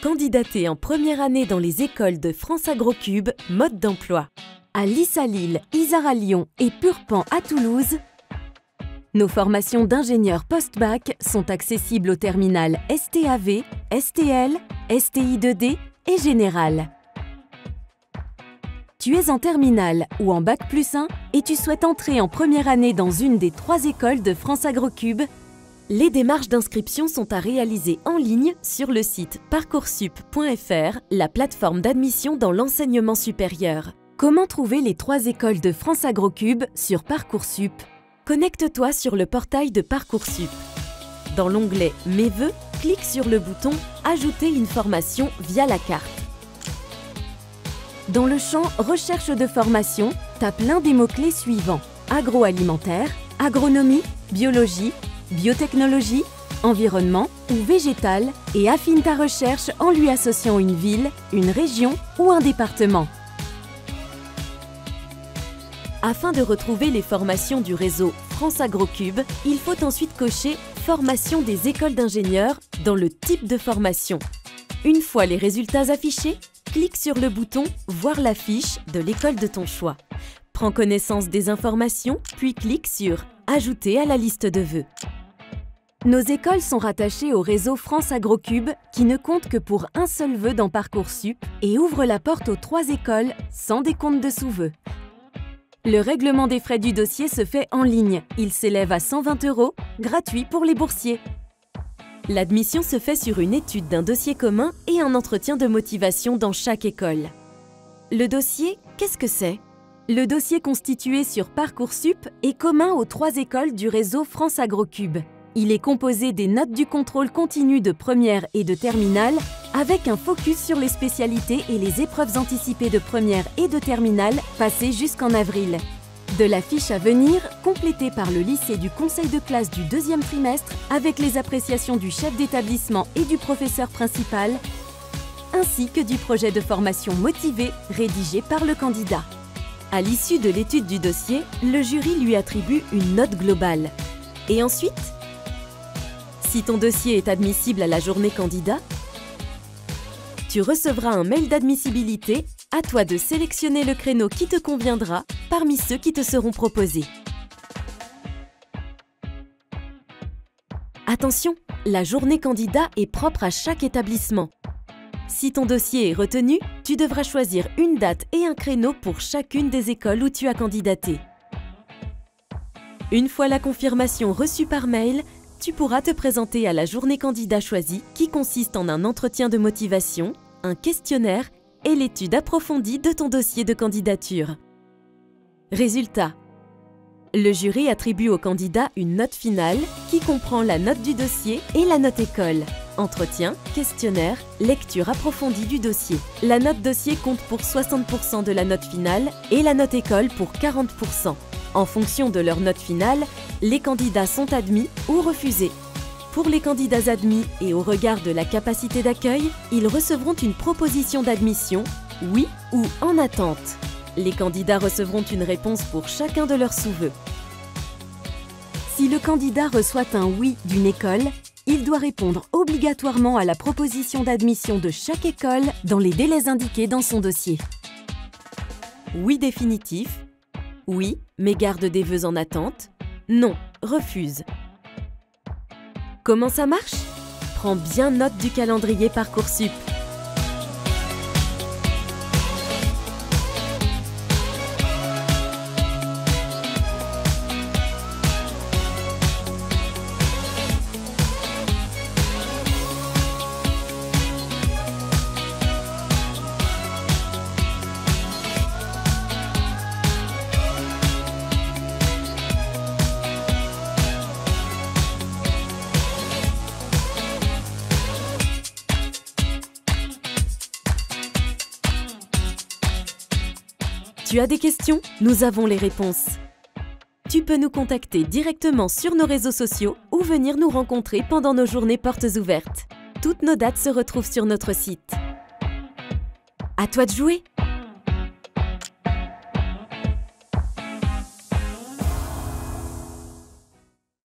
Candidater en première année dans les écoles de France Agrocube, mode d'emploi. À Lys à Lille, Isard à Lyon et Purpan à Toulouse, nos formations d'ingénieurs post-bac sont accessibles au terminal STAV, STL, STI2D et Général. Tu es en terminale ou en bac plus 1 et tu souhaites entrer en première année dans une des 3 écoles de France Agrocube. Les démarches d'inscription sont à réaliser en ligne sur le site parcoursup.fr, la plateforme d'admission dans l'enseignement supérieur. Comment trouver les 3 écoles de France Agrocube sur Parcoursup? Connecte-toi sur le portail de Parcoursup. Dans l'onglet « Mes vœux », clique sur le bouton « Ajouter une formation via la carte ». Dans le champ « Recherche de formation », tape l'un des mots-clés suivants: agroalimentaire, agronomie, biologie, biotechnologie, environnement ou végétal et affine ta recherche en lui associant une ville, une région ou un département. Afin de retrouver les formations du réseau France Agrocube, il faut ensuite cocher « Formation des écoles d'ingénieurs » dans le type de formation. Une fois les résultats affichés, clique sur le bouton « Voir la fiche » de l'école de ton choix. Prends connaissance des informations, puis clique sur « Ajouter à la liste de vœux ». Nos écoles sont rattachées au réseau France Agrocube qui ne compte que pour un seul vœu dans Parcoursup et ouvre la porte aux 3 écoles sans décompte de sous-vœux. Le règlement des frais du dossier se fait en ligne. Il s'élève à 120 €, gratuit pour les boursiers. L'admission se fait sur une étude d'un dossier commun et un entretien de motivation dans chaque école. Le dossier, qu'est-ce que c'est? Le dossier constitué sur Parcoursup est commun aux 3 écoles du réseau France Agrocube. Il est composé des notes du contrôle continu de première et de terminale, avec un focus sur les spécialités et les épreuves anticipées de première et de terminale passées jusqu'en avril. De la fiche à venir, complétée par le lycée du conseil de classe du 2e trimestre, avec les appréciations du chef d'établissement et du professeur principal, ainsi que du projet de formation motivé rédigé par le candidat. À l'issue de l'étude du dossier, le jury lui attribue une note globale. Et ensuite, si ton dossier est admissible à la journée candidat, tu recevras un mail d'admissibilité. À toi de sélectionner le créneau qui te conviendra parmi ceux qui te seront proposés. Attention, la journée candidat est propre à chaque établissement. Si ton dossier est retenu, tu devras choisir une date et un créneau pour chacune des écoles où tu as candidaté. Une fois la confirmation reçue par mail, tu pourras te présenter à la journée candidat choisie qui consiste en un entretien de motivation, un questionnaire et l'étude approfondie de ton dossier de candidature. Résultat: le jury attribue au candidat une note finale qui comprend la note du dossier et la note école. Entretien, questionnaire, lecture approfondie du dossier. La note dossier compte pour 60% de la note finale et la note école pour 40%. En fonction de leur note finale, les candidats sont admis ou refusés. Pour les candidats admis et au regard de la capacité d'accueil, ils recevront une proposition d'admission, oui ou en attente. Les candidats recevront une réponse pour chacun de leurs sous-vœux. Si le candidat reçoit un oui d'une école, il doit répondre obligatoirement à la proposition d'admission de chaque école dans les délais indiqués dans son dossier. Oui définitif. Oui, mais garde des vœux en attente. Non, refuse. Comment ça marche? Prends bien note du calendrier Parcoursup. Tu as des questions? Nous avons les réponses. Tu peux nous contacter directement sur nos réseaux sociaux ou venir nous rencontrer pendant nos journées portes ouvertes. Toutes nos dates se retrouvent sur notre site. À toi de jouer!